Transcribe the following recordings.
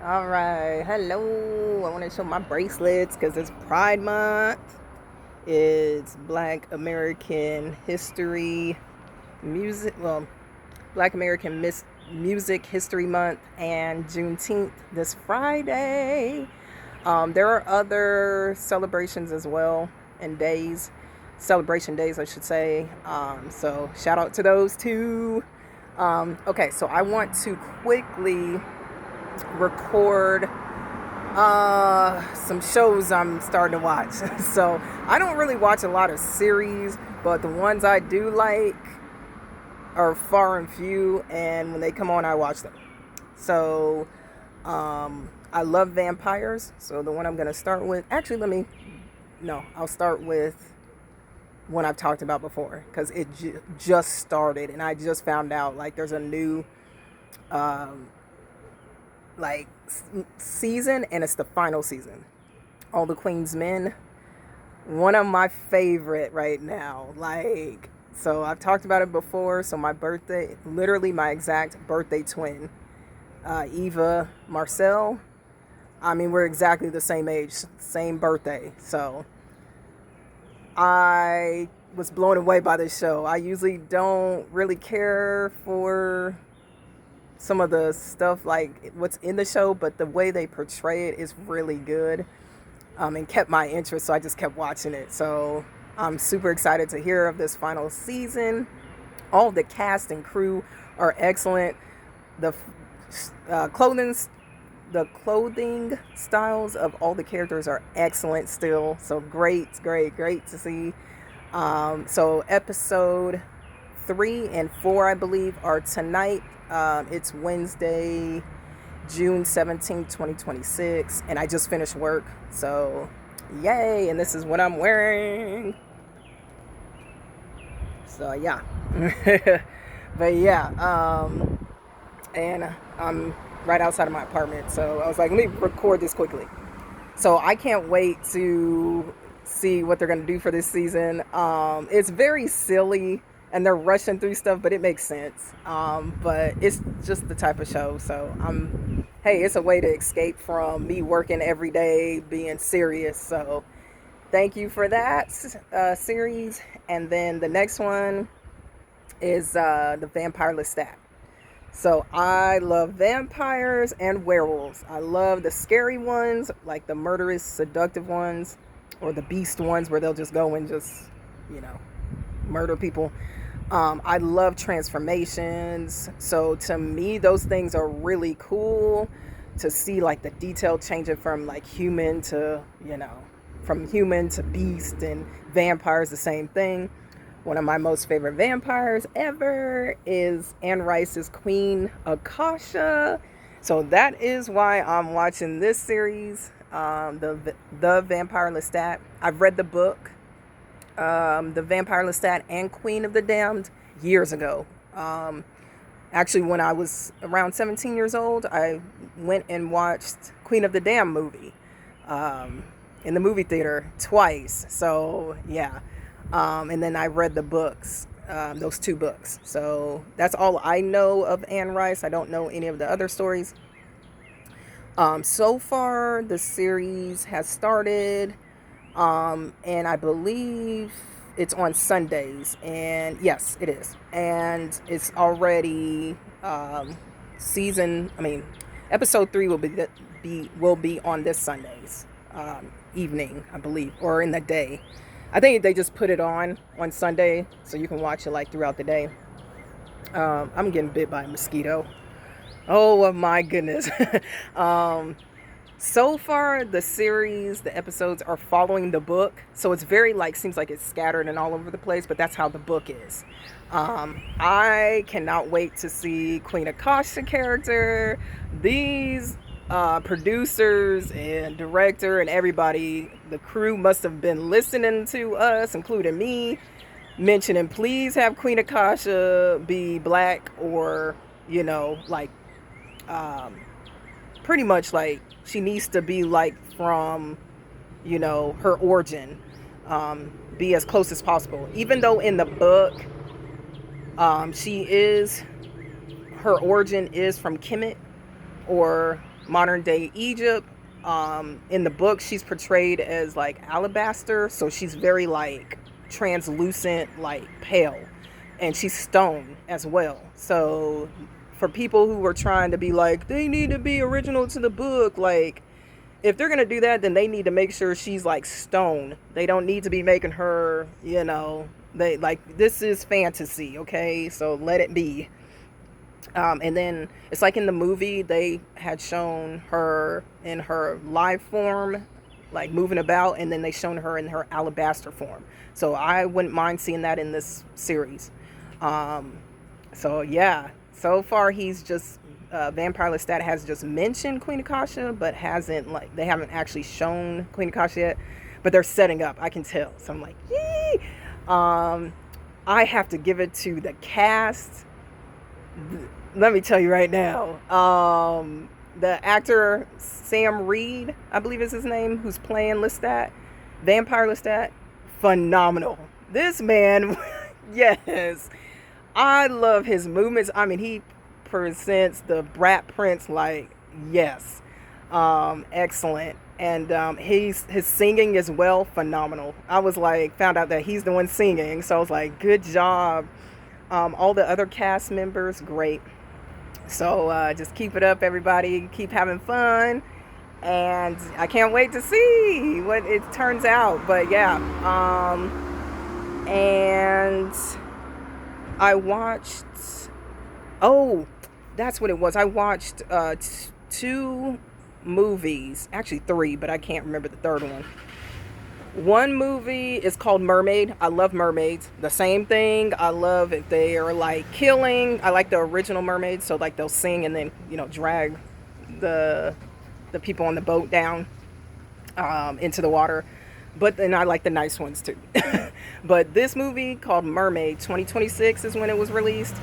All right, hello. I want to show my bracelets because it's Pride Month. It's Black American History Music, Black American Music History Month and Juneteenth this Friday. There are other celebrations as well and days, celebration days, I should say. So shout out to those two. Okay, so I want to quickly record some shows I'm starting to watch. So I don't really watch a lot of series, but the ones I do like are far and few, and when they come on I watch them. So I love vampires. So the one I'm gonna start with, actually, I'll start with one I've talked about before because it just started and I just found out like there's a new um, like season, and it's the final season. All the Queen's Men, one of my favorite right now. Like, so I've talked about it before. So my birthday, literally my exact birthday twin, Eva Marcel. I mean, we're exactly the same age, same birthday. So I was blown away by this show. I usually don't really care for some of the stuff like what's in the show, but the way they portray it is really good, and kept my interest. So I just kept watching it. So I'm super excited to hear of this final season. All the cast and crew are excellent. The uh, clothing the clothing styles of all the characters are excellent still. So great to see. So episode 3 and 4, I believe, are tonight. It's Wednesday, June 17th, 2026, and I just finished work. So yay, and this is what I'm wearing. So yeah. But yeah, and I'm right outside of my apartment, so I was like, let me record this quickly. So I can't wait to see what they're going to do for this season. It's very silly and they're rushing through stuff, but it makes sense. But it's just the type of show. So hey, it's a way to escape from me working every day, being serious. So thank you for that series. And then the next one is the Vampire Lestat. So I love vampires and werewolves. I love the scary ones, like the murderous, seductive ones, or the beast ones where they'll just go and just, you know, murder people. I love transformations. So to me, those things are really cool to see, like the detail changing from like human to, from human to beast, and vampires, the same thing. One of my most favorite vampires ever is Anne Rice's Queen Akasha. So that is why I'm watching this series, the Vampire Lestat. I've read the book, The Vampire Lestat and Queen of the Damned, years ago. Actually, when I was around 17 years old, I went and watched Queen of the Damned movie in the movie theater twice. So yeah. And then I read the books, those two books. So that's all I know of Anne Rice. I don't know any of the other stories. So far, the series has started, and I believe it's on Sundays. And yes, it is. And it's already episode 3 will be on this Sunday's evening, I believe, or in the day. I think they just put it on Sunday, so you can watch it like throughout the day. I'm getting bit by a mosquito. Oh my goodness. So far, the series, the episodes are following the book, so it's very seems like it's scattered and all over the place, but that's how the book is. I cannot wait to see Queen Akasha character. These producers and director and everybody, the crew must have been listening to us, including me, mentioning please have Queen Akasha be black, or pretty much like she needs to be like from her origin, be as close as possible, even though in the book she is her origin is from Kemet, or modern day Egypt. In the book, she's portrayed as like alabaster, so she's very like translucent, like pale, and she's stone as well. So for people who were trying to be like, they need to be original to the book, like if they're gonna do that, then they need to make sure she's like stone. They don't need to be making her, they like, this is fantasy, okay? So let it be. And then it's like in the movie, they had shown her in her live form, like moving about, and then they shown her in her alabaster form. So I wouldn't mind seeing that in this series. Um, so yeah, so far he's just Vampire Lestat has just mentioned Queen Akasha, but hasn't like they haven't actually shown Queen Akasha yet. But they're setting up, I can tell. So I'm like, yee! I have to give it to the cast. Let me tell you right now, the actor Sam Reed, I believe is his name, who's playing Lestat, Vampire Lestat, phenomenal. This man, yes, I love his movements. I mean, he presents the Brat Prince like, yes, excellent. And his singing as well, phenomenal. I was like, found out that he's the one singing, so I was like, good job. All the other cast members, great. So just keep it up, everybody. Keep having fun. And I can't wait to see what it turns out. But yeah. And I watched... Oh, that's what it was. I watched two movies. Actually 3, but I can't remember the third one. One movie is called Mermaid. I love mermaids. The same thing. I love if they are like killing. I like the original mermaids, so like they'll sing and then drag the people on the boat down into the water. But then I like the nice ones too. But this movie called Mermaid, 2026 is when it was released.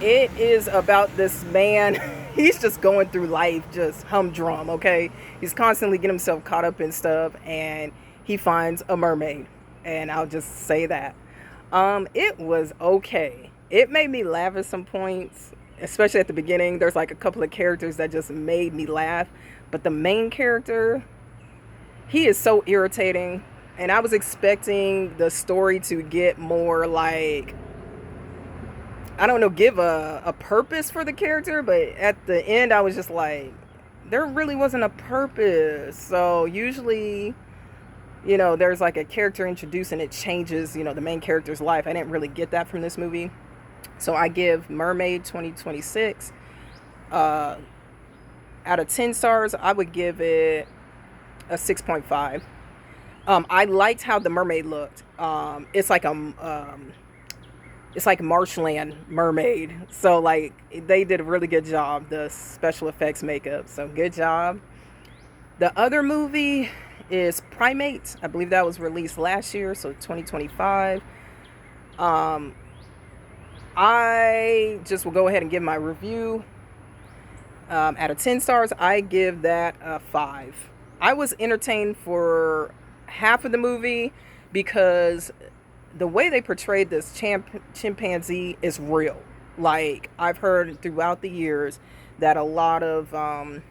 It is about this man. He's just going through life, just humdrum, okay? He's constantly getting himself caught up in stuff, and he finds a mermaid. And I'll just say that. It was okay. It made me laugh at some points, especially at the beginning. There's like a couple of characters that just made me laugh. But the main character, he is so irritating. And I was expecting the story to get more like... I don't know, give a purpose for the character, but at the end I was just like, there really wasn't a purpose. So usually, there's like a character introduced and it changes, the main character's life. I didn't really get that from this movie. So I give Mermaid 2026 out of 10 stars, I would give it a 6.5. I liked how the mermaid looked. It's like marshland mermaid. So like they did a really good job, the special effects makeup. So good job. The other movie is Primate. I believe that was released last year, so 2025. I just will go ahead and give my review. Out of 10 stars, I give that a 5. I was entertained for half of the movie because the way they portrayed this chimpanzee is real. Like, I've heard throughout the years that a lot of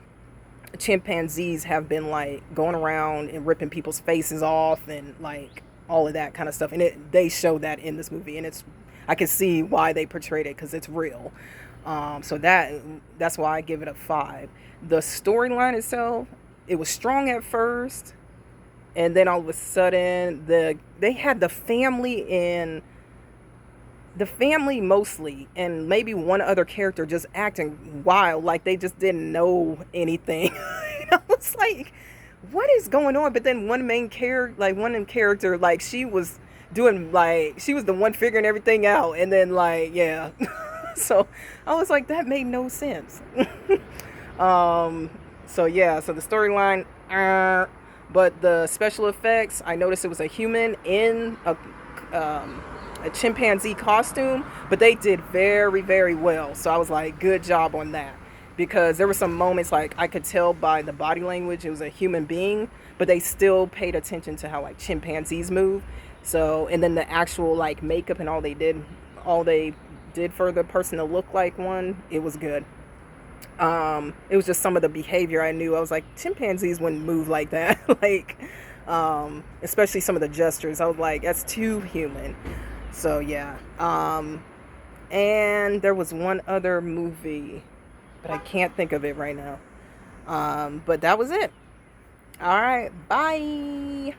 chimpanzees have been like going around and ripping people's faces off and like all of that kind of stuff. And they show that in this movie, and I can see why they portrayed it because it's real. So that's why I give it a 5. The storyline itself, it was strong at first. And then all of a sudden, they had the family mostly, and maybe one other character just acting wild, like they just didn't know anything. I was like, what is going on? But then one character, like she was doing, like, she was the one figuring everything out, and then like, yeah. So I was like, that made no sense. So yeah, so the storyline, but the special effects, I noticed it was a human in a chimpanzee costume, but they did very, very well. So I was like, good job on that. Because there were some moments like I could tell by the body language it was a human being, but they still paid attention to how like chimpanzees move. So, and then the actual like makeup and all they did for the person to look like one, it was good. It was just some of the behavior I knew. I was like, chimpanzees wouldn't move like that. Like, especially some of the gestures. I was like, that's too human. So yeah. And there was one other movie, but I can't think of it right now. But that was it. All right. Bye.